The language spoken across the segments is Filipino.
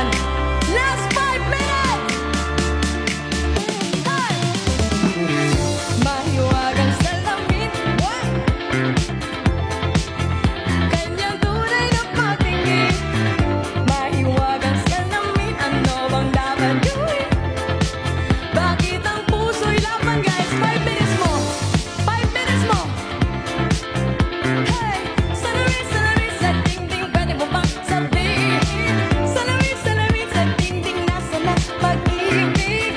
on. Last 5 minutes! Hey! Mahiwagang salamin, what? Kanyang tunay na patingin. Mahiwagang salamin, ano bang dapat gawin? Bakit ang puso'y laban, guys? 5 minutes mo! 5 minutes mo! Hey! Salamin, salamin sa dingding, pwede mo bang sabihin? Salamin, salamin sa dingding, nasa na pag-ibig?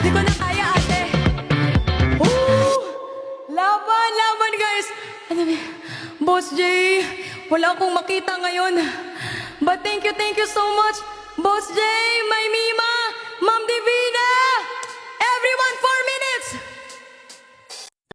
Di ko na kaya, ate. Woo! Laban, laban, guys! Ano ba? Boss J, wala akong makita ngayon. But thank you so much, Boss J, may Mima!